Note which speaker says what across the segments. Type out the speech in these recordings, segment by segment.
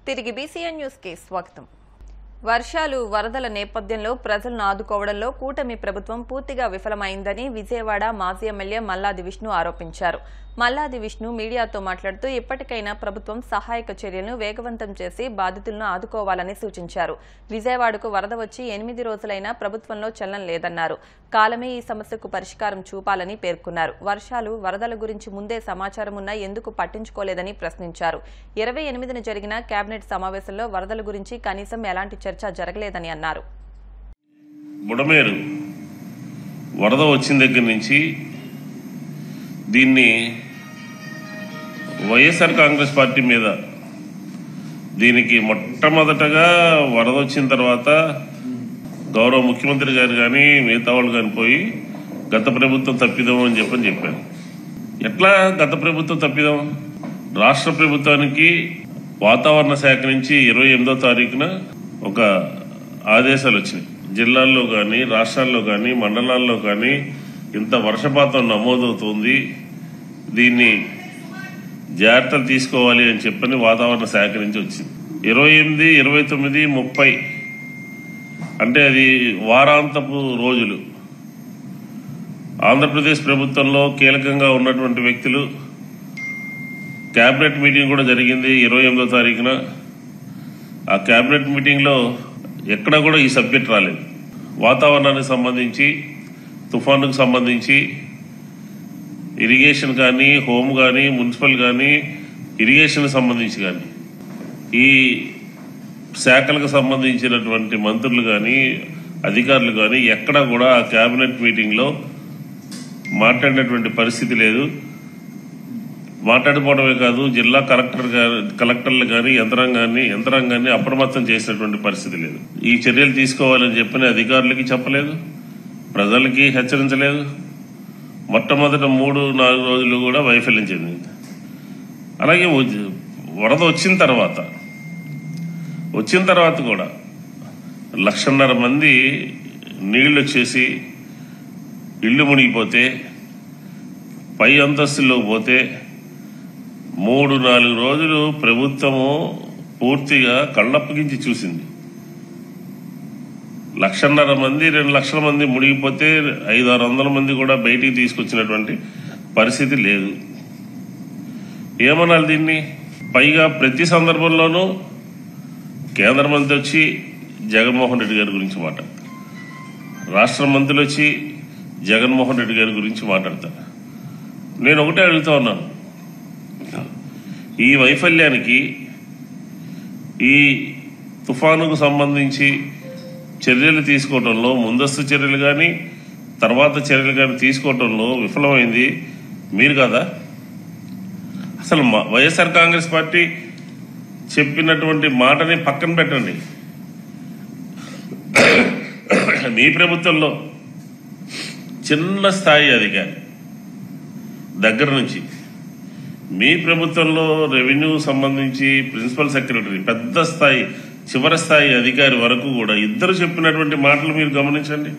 Speaker 1: తిరిగి BCN news కి స్వాగతం. వర్షాలు వరదల నేపథ్యంలో ప్రజలను ఆదుకోవడంలో కూటమి ప్రభుత్వం పూర్తిగా విఫలమైందని విజయవాడ మాజీ ఎమ్మెల్యే మల్లాది విష్ణు ఆరోపించారు. మల్లాది విష్ణు మీడియాతో మాట్లాడుతూ ఇప్పటికైనా ప్రభుత్వం సహాయక చర్యలను వేగవంతం చేసి బాధితులను ఆదుకోవాలని సూచించారు. విజయవాడకు వరద వచ్చి 8 రోజులైనా ప్రభుత్వంలో చలనం లేదన్నారు. కాలమే ఈ సమస్యకు పరిష్కారం చూపాలని పేర్కొన్నారు. వర్షాలు వరదల గురించి ముందే సమాచారం ఉన్నా ఎందుకు పట్టించుకోలేదని ప్రశ్నించారు. 28న జరిగిన కేబినెట్ సమావేశంలో వరదల గురించి కనీసం ఎలాంటి చర్చ జరగలేదని అన్నారు.
Speaker 2: బుడమేరు వరద వచ్చిన దగ్గర నుంచి దీన్ని వైఎస్ఆర్ కాంగ్రెస్ పార్టీ మీద దీనికి మొట్టమొదటగా వరద వచ్చిన తర్వాత గౌరవ ముఖ్యమంత్రి గారు కానీ మిగతా వాళ్ళు కానీ పోయి గత ప్రభుత్వం తప్పిదం అని చెప్పారు. ఎట్లా గత ప్రభుత్వం తప్పిదం? రాష్ట్ర ప్రభుత్వానికి వాతావరణ శాఖ నుంచి 28వ తారీఖున ఒక ఆదేశాలు వచ్చినాయి. జిల్లాల్లో కానీ రాష్ట్రాల్లో కానీ మండలాల్లో కానీ ఇంత వర్షపాతం నమోదవుతుంది, దీన్ని జాగ్రత్తలు తీసుకోవాలి అని చెప్పని వాతావరణ శాఖ నుంచి వచ్చింది. 28, 29, 30 అంటే అది వారాంతపు రోజులు. ఆంధ్రప్రదేశ్ ప్రభుత్వంలో కీలకంగా ఉన్నటువంటి వ్యక్తులు కేబినెట్ మీటింగ్ కూడా జరిగింది 28వ తారీఖున. ఆ కేబినెట్ మీటింగ్లో ఎక్కడ కూడా ఈ సబ్జెక్ట్ రాలేదు. వాతావరణానికి సంబంధించి, తుఫానుకు సంబంధించి, ఇరిగేషన్ కానీ, హోమ్ కానీ, మున్సిపల్ కానీ, ఇరిగేషన్ సంబంధించి కానీ ఈ శాఖలకు సంబంధించినటువంటి మంత్రులు కానీ అధికారులు కానీ ఎక్కడా కూడా ఆ కేబినెట్ మీటింగ్లో మాట్లాడినటువంటి పరిస్థితి లేదు. మాట్లాడిపోవడమే కాదు, జిల్లా కలెక్టర్లు కానీ యంత్రాంగాన్ని అప్రమత్తం చేసినటువంటి పరిస్థితి లేదు. ఈ చర్యలు తీసుకోవాలని చెప్పని అధికారులకి చెప్పలేదు, ప్రజలకి హెచ్చరించలేదు. మొట్టమొదట 3-4 రోజులు కూడా వైఫల్యం చెందింది. అలాగే వరద వచ్చిన తర్వాత కూడా 1,50,000 మంది నీళ్లు వచ్చేసి ఇళ్లు మునిగిపోతే, పై అంతస్తుల్లోకి పోతే 3-4 రోజులు ప్రభుత్వము పూర్తిగా కళ్ళప్పగించి చూసింది. 1,50,000 మంది 2 లక్షల మంది మునిగిపోతే 500-600 మంది కూడా బయటికి తీసుకొచ్చినటువంటి పరిస్థితి లేదు. ఏమనాలి దీన్ని? పైగా ప్రతి సందర్భంలోనూ కేంద్ర మంత్రి వచ్చి జగన్మోహన్ రెడ్డి గారి గురించి మాట్లాడతారు, రాష్ట్ర మంత్రులు వచ్చి జగన్మోహన్ రెడ్డి గారి గురించి మాట్లాడతారు. నేను ఒకటే అడుగుతా ఉన్నాను, ఈ వైఫల్యానికి, ఈ తుఫానుకు సంబంధించి చర్యలు తీసుకోవడంలో, ముందస్తు చర్యలు కానీ తర్వాత చర్యలు కానీ తీసుకోవడంలో విఫలమైంది మీరు కదా? అసలు వైఎస్ఆర్ కాంగ్రెస్ పార్టీ చెప్పినటువంటి మాటని పక్కన పెట్టండి. మీ ప్రభుత్వంలో చిన్న స్థాయి అధికారి దగ్గర నుంచి, మీ ప్రభుత్వంలో రెవెన్యూ సంబంధించి ప్రిన్సిపల్ సెక్రటరీ, పెద్ద స్థాయి చివరి స్థాయి అధికారి వరకు కూడా ఇద్దరు చెప్పినటువంటి మాటలు మీరు గమనించండి.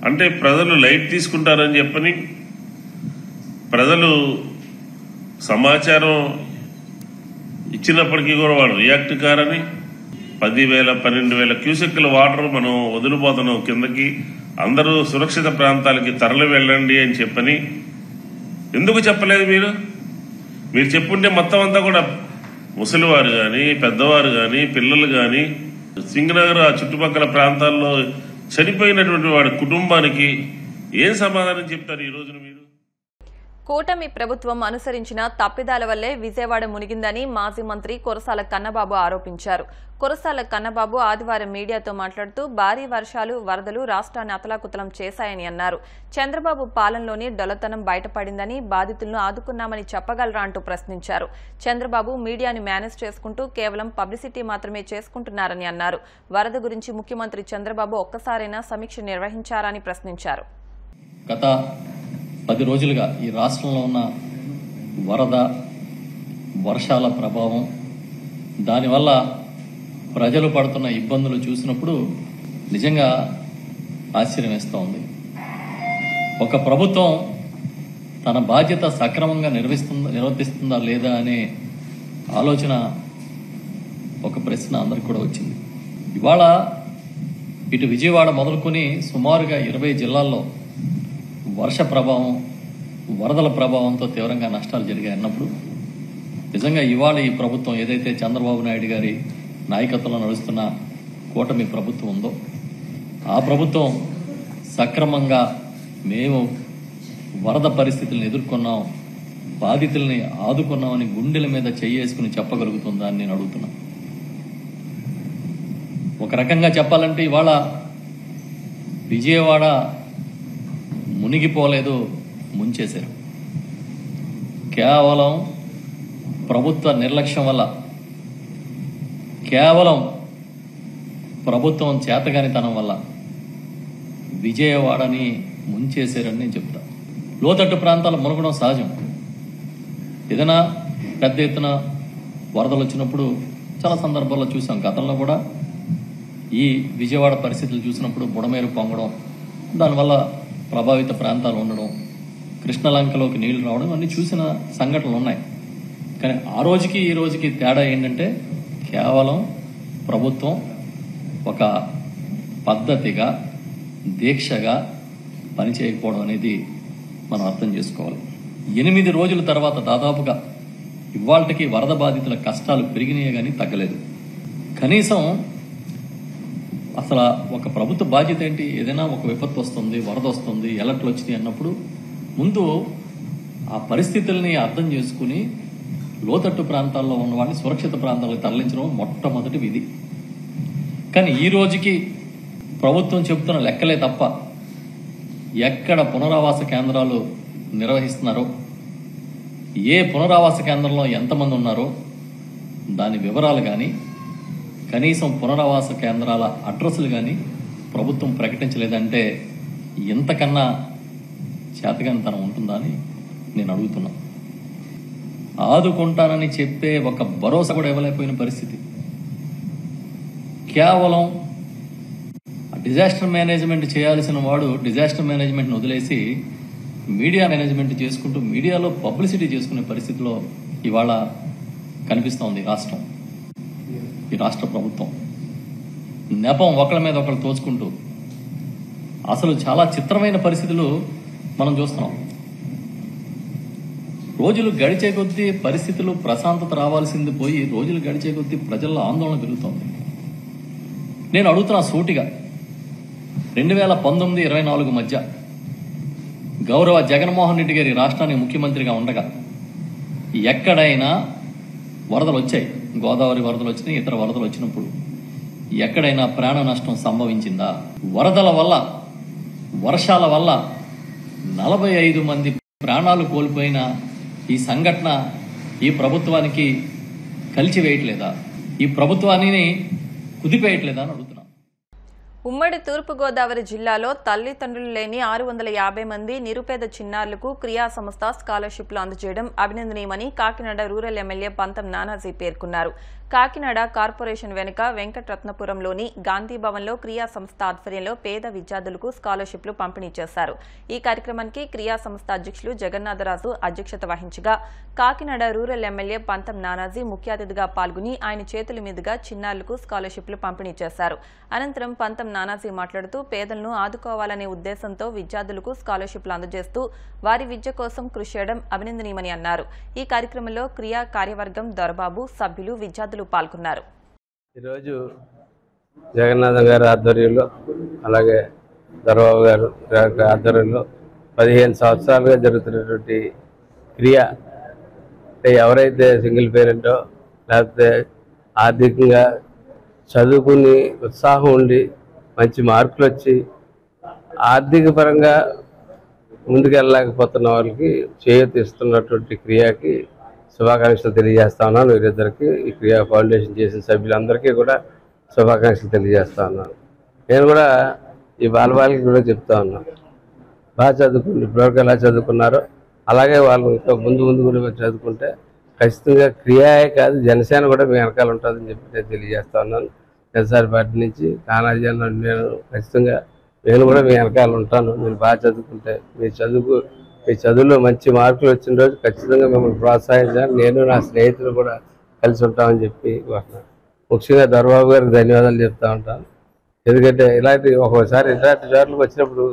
Speaker 2: అంటే ప్రజలు లైట్ తీసుకుంటారని చెప్పని, ప్రజలు సమాచారం ఇచ్చినప్పటికీ కూడా వాళ్ళు రియాక్ట్ కారని, 10,000, 12,000 క్యూసెక్కుల వాటర్ మనం వదిలిపోతున్నాం కిందకి, అందరూ సురక్షిత ప్రాంతాలకి తరలి వెళ్ళండి అని చెప్పని ఎందుకు చెప్పలేదు మీరు? మీరు చెప్పుంటే మొత్తం అంతా కూడా ముసలివారు కానీ, పెద్దవారు కానీ, పిల్లలు కానీ, సింగనగర్ ఆ చుట్టుపక్కల ప్రాంతాల్లో చనిపోయినటువంటి వాడి కుటుంబానికి ఏం సమాధానం చెప్తారు ఈ రోజున మీరు?
Speaker 1: కూటమి ప్రభుత్వం అనుసరించిన తప్పిదాల వల్లే విజయవాడ మునిగిందని మాజీ మంత్రి కురసాల కన్నబాబు ఆరోపించారు. కురసాల కన్నబాబు ఆదివారం మీడియాతో మాట్లాడుతూ భారీ వర్షాలు, వరదలు రాష్ట్రాన్ని అతలాకుతలం చేశాయని అన్నారు. చంద్రబాబు పాలనలోని డొల్లతనం బయటపడిందని, బాధితులను ఆదుకున్నామని చెప్పగలరా అంటూ ప్రశ్నించారు. చంద్రబాబు మీడియాని మేనేజ్ చేసుకుంటూ కేవలం పబ్లిసిటీ మాత్రమే చేసుకుంటున్నారని అన్నారు. వరద గురించి ముఖ్యమంత్రి చంద్రబాబు ఒక్కసారైనా సమీక్ష నిర్వహించారని ప్రశ్నించారు.
Speaker 3: గత 10 రోజులుగా ఈ రాష్ట్రంలో ఉన్న వరద, వర్షాల ప్రభావం, దానివల్ల ప్రజలు పడుతున్న ఇబ్బందులు చూసినప్పుడు నిజంగా ఆశ్చర్యం వేస్తూ ఉంది. ఒక ప్రభుత్వం తన బాధ్యత సక్రమంగా నిర్వర్తిస్తుందా లేదా అనే ఆలోచన, ఒక ప్రశ్న అందరికి కూడా వచ్చింది. ఇవాళ ఇటు విజయవాడ మొదలుకొని సుమారుగా 20 జిల్లాల్లో వర్ష ప్రభావం, వరదల ప్రభావంతో తీవ్రంగా నష్టాలు జరిగాయి అన్నప్పుడు నిజంగా ఇవాళ ఈ ప్రభుత్వం ఏదైతే చంద్రబాబు నాయుడు గారి నాయకత్వంలో నడుస్తున్న కూటమి ప్రభుత్వం ఉందో ఆ ప్రభుత్వం సక్రమంగా మేము వరద పరిస్థితులను ఎదుర్కొన్నాం, బాధితుల్ని ఆదుకున్నామని గుండెల మీద చెయ్యేసుకుని చెప్పగలుగుతుందా అని నేను అడుగుతున్నా. ఒక రకంగా చెప్పాలంటే ఇవాళ విజయవాడ మునిగిపోలేదు, ముంచేశారు. కేవలం ప్రభుత్వ నిర్లక్ష్యం వల్ల, కేవలం ప్రభుత్వం చేతగానితనం వల్ల విజయవాడని ముంచేశారని నేను చెప్తా. లోతట్టు ప్రాంతాలు మునగడం సహజం. ఏదైనా పెద్ద ఎత్తున వరదలు వచ్చినప్పుడు చాలా సందర్భాల్లో చూసాం. గతంలో కూడా ఈ విజయవాడ పరిస్థితులు చూసినప్పుడు బుడమేరు పొంగడం, దానివల్ల ప్రభావిత ప్రాంతాలు ఉండడం, కృష్ణలంకలోకి నీళ్లు రావడం అన్నీ చూసిన సంఘటనలు ఉన్నాయి. కానీ ఆ రోజుకి ఈ రోజుకి తేడా ఏంటంటే కేవలం ప్రభుత్వం ఒక పద్ధతిగా, దీక్షగా పనిచేయకపోవడం అనేది మనం అర్థం చేసుకోవాలి. 8 రోజుల తర్వాత దాదాపుగా ఇవాళకి వరద బాధితుల కష్టాలు పెరిగినాయే కానీ తగ్గలేదు. కనీసం అసలు ఒక ప్రభుత్వ బాధ్యత ఏంటి? ఏదైనా ఒక విపత్తు వస్తుంది, వరద వస్తుంది, ఎలర్ట్లు వచ్చినాయి అన్నప్పుడు ముందు ఆ పరిస్థితుల్ని అర్థం చేసుకుని లోతట్టు ప్రాంతాల్లో ఉన్న వాళ్ళని సురక్షిత ప్రాంతాలకు తరలించడం మొట్టమొదటి విధి. కానీ ఈ రోజుకి ప్రభుత్వం చెబుతున్న లెక్కలే తప్ప ఎక్కడ పునరావాస కేంద్రాలు నిర్వహిస్తున్నారో, ఏ పునరావాస కేంద్రంలో ఎంతమంది ఉన్నారో దాని వివరాలు కానీ, కనీసం పునరావాస కేంద్రాల అడ్రస్లు కానీ ప్రభుత్వం ప్రకటించలేదంటే ఇంతకన్నా చేతగానితనం ఉంటుందా అని నేను అడుగుతున్నా. ఆదుకుంటానని చెప్పే ఒక భరోసా కూడా ఇవ్వలేకపోయిన పరిస్థితి. కేవలం డిజాస్టర్ మేనేజ్మెంట్ చేయాల్సిన వాడు డిజాస్టర్ మేనేజ్మెంట్ని వదిలేసి మీడియా మేనేజ్మెంట్ చేసుకుంటూ మీడియాలో పబ్లిసిటీ చేసుకునే పరిస్థితిలో ఇవాళ కనిపిస్తోంది రాష్ట్రం, ఈ రాష్ట్ర ప్రభుత్వం. నెపం ఒకళ్ళ మీద ఒకళ్ళు తోచుకుంటూ అసలు చాలా చిత్రమైన పరిస్థితులు మనం చూస్తున్నాం. రోజులు గడిచే కొద్దీ పరిస్థితులు ప్రశాంతత రావాల్సింది పోయి రోజులు గడిచే కొద్దీ ప్రజల్లో ఆందోళన పెరుగుతోంది. నేను అడుగుతున్నా సూటిగా, 2019-24 మధ్య గౌరవ జగన్మోహన్ రెడ్డి గారి రాష్ట్రానికి ముఖ్యమంత్రిగా ఉండగా ఎక్కడైనా వరదలు వచ్చాయి, గోదావరి వరదలు వచ్చినాయి, ఇతర వరదలు వచ్చినప్పుడు ఎక్కడైనా ప్రాణ నష్టం సంభవించిందా? వరదల వల్ల, వర్షాల వల్ల 45 మంది ప్రాణాలు కోల్పోయిన ఈ సంఘటన ఈ ప్రభుత్వానికి కలిచివేయట్లేదా? ఈ ప్రభుత్వాన్ని కుదిపేయట్లేదా అని అడుగుతున్నాం.
Speaker 1: ఉమ్మడి తూర్పుగోదావరి జిల్లాలో తల్లిదండ్రులు లేని 650 మంది నిరుపేద చిన్నారులకు క్రియా సంస్థ స్కాలర్షిప్లు అందజేయడం అభినందనీయమని కాకినాడ రూరల్ ఎమ్మెల్యే పంతం నానాజీ పేర్కొన్నారు. కాకినాడ కార్పొరేషన్ వెనుక వెంకటరత్నపురంలోని గాంధీ భవన్లో క్రియా సంస్థ ఆధ్వర్యంలో పేద విద్యార్థులకు స్కాలర్షిప్లు పంపిణీ చేశారు. ఈ కార్యక్రమానికి క్రియా సంస్థ అధ్యక్షులు జగన్నాథరాజు అధ్యక్షత వహించగా కాకినాడ రూరల్ ఎమ్మెల్యే పంతం నానాజీ ముఖ్య అతిథిగా పాల్గొని ఆయన చేతుల మీదుగా చిన్నారులకు స్కాలర్షిప్లు పంపిణీ చేశారు. అనంతరం పంతం నానాజీ మాట్లాడుతూ పేదలను ఆదుకోవాలనే ఉద్దేశంతో విద్యార్థులకు స్కాలర్షిప్లు అందజేస్తూ వారి విద్య కోసం కృషి చేయడం అభినందనీయమని అన్నారు. ఈ కార్యక్రమంలో క్రియా కార్యవర్గం దొరబాబు, సభ్యులు, విద్యార్థులు పాల్గొన్నారు.
Speaker 4: ఈరోజు జగన్నాథం గారి ఆధ్వర్యంలో, అలాగే దొరబాబు గారు ఆధ్వర్యంలో 15 సంవత్సరాలుగా జరుగుతున్నటువంటి క్రియ, అంటే ఎవరైతే సింగిల్ పేరెంటో లేకపోతే ఆర్థికంగా చదువుకుని ఉత్సాహం ఉండి మంచి మార్కులు వచ్చి ఆర్థిక పరంగా ముందుకు వెళ్ళలేకపోతున్న వాళ్ళకి చేయూత ఇస్తున్నటువంటి క్రియకి శుభాకాంక్షలు తెలియజేస్తా ఉన్నాను. వీరిద్దరికి, ఈ క్రియా ఫౌండేషన్ చేసిన సభ్యులందరికీ కూడా శుభాకాంక్షలు తెలియజేస్తా ఉన్నాను. నేను కూడా ఈ బాలబాలకి కూడా చెప్తా ఉన్నాను, బాగా చదువుకుని ఇప్పటివరకు ఎలా చదువుకున్నారో అలాగే వాళ్ళు ఇంకా ముందు కూడా చదువుకుంటే ఖచ్చితంగా క్రియాయే కాదు జనసేన కూడా మీ వెనకాల ఉంటుందని చెప్పి నేను తెలియజేస్తా ఉన్నాను. జనసేన పార్టీ నుంచి కానాజీ అన్న నేను ఖచ్చితంగా నేను కూడా మీ వెనకాల ఉంటాను. మీరు బాగా చదువుకుంటే మీ చదువులో మంచి మార్కులు వచ్చిన రోజు ఖచ్చితంగా మిమ్మల్ని ప్రోత్సహించాలి. నేను నా స్నేహితులు కూడా కలిసి ఉంటామని చెప్పి ముఖ్యంగా దొరబాబు గారికి ధన్యవాదాలు చెప్తా ఉంటాను. ఎందుకంటే ఇలాంటి ఒక్కోసారి ఇలాంటి చోట్లకు వచ్చినప్పుడు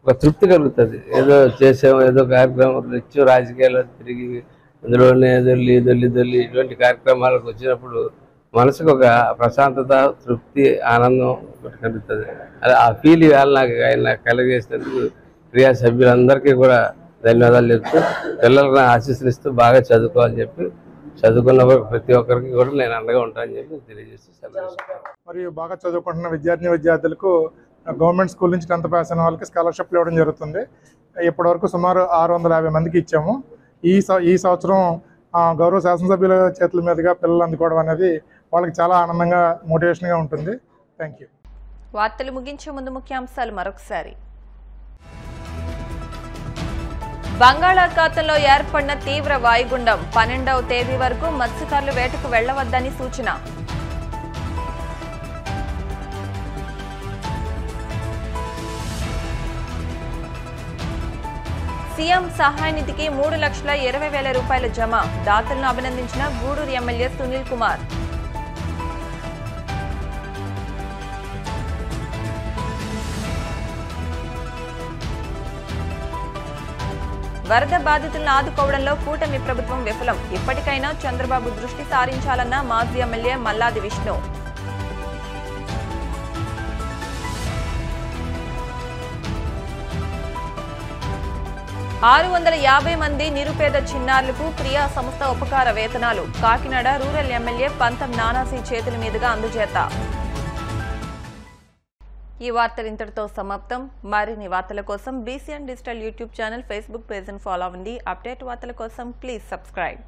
Speaker 4: ఒక తృప్తి కలుగుతుంది. ఏదో చేసాము, ఏదో కార్యక్రమం నిత్యం రాజకీయాల్లో తిరిగి అందులోనే దొల్లి ఇటువంటి కార్యక్రమాలకు వచ్చినప్పుడు మనసుకు ఒక ప్రశాంతత, తృప్తి, ఆనందం కలుగుతుంది. అది ఆ ఫీల్ ఇవాళ నాకు కలిగేసినందుకు క్రియా సభ్యులందరికీ కూడా ధన్యవాదాలు చెప్తూ, పిల్లలకు ఆశీస్సులు ఇస్తూ బాగా చదువుకోవాలని చెప్పి, చదువుకున్న ప్రతి ఒక్కరికి కూడా నేను అండగా ఉంటానని చెప్పి తెలియజేస్తూ
Speaker 5: మరియు బాగా చదువుకుంటున్న విద్యార్థులకు గవర్నమెంట్ స్కూల్ నుంచి 10th పాస్ అయిన వాళ్ళకి స్కాలర్షిప్లు ఇవ్వడం జరుగుతుంది. ఇప్పటివరకు సుమారు 650 మందికి ఇచ్చాము. ఈ సంవత్సరం గౌరవ శాసనసభ్యుల చేతుల మీదుగా పిల్లలు అందుకోవడం అనేది వాళ్ళకి చాలా ఆనందంగా, మోటివేషన్గా ఉంటుంది. Thank you.
Speaker 1: వార్తలు ముగించే ముందు ముఖ్యాంశాలు మరొకసారి. బంగాళాఖాతంలో ఏర్పడిన తీవ్ర వాయుగుండం 12వ తేదీ వరకు మత్స్యకారులు వేటకు వెళ్లవద్దని సూచన. సీఎం సహాయ నిధికి 3,20,000 రూపాయల జమ. దాతలను అభినందించిన గూడూరు ఎమ్మెల్యే సునీల్ కుమార్. వరద బాధితులను ఆదుకోవడంలో కూటమి ప్రభుత్వం విఫలం. ఇప్పటికైనా చంద్రబాబు దృష్టి సారించాలన్న మాజీ ఎమ్మెల్యే మల్లాది విష్ణు. $650 మంది నిరుపేద చిన్నారులకు క్రియా సంస్థ ఉపకార వేతనాలు. కాకినాడ రూరల్ ఎమ్మెల్యే పంతం నానాసి చేతుల మీదుగా అందజేత. ఈ వార్తలు ఇంతటితో సమాప్తం. మరిన్ని వార్తల కోసం BCN digital YouTube channel, Facebook పేజ్ను ఫాలో అవ్వండి. అప్డేట్ వార్తల కోసం ప్లీజ్ సబ్స్క్రైబ్.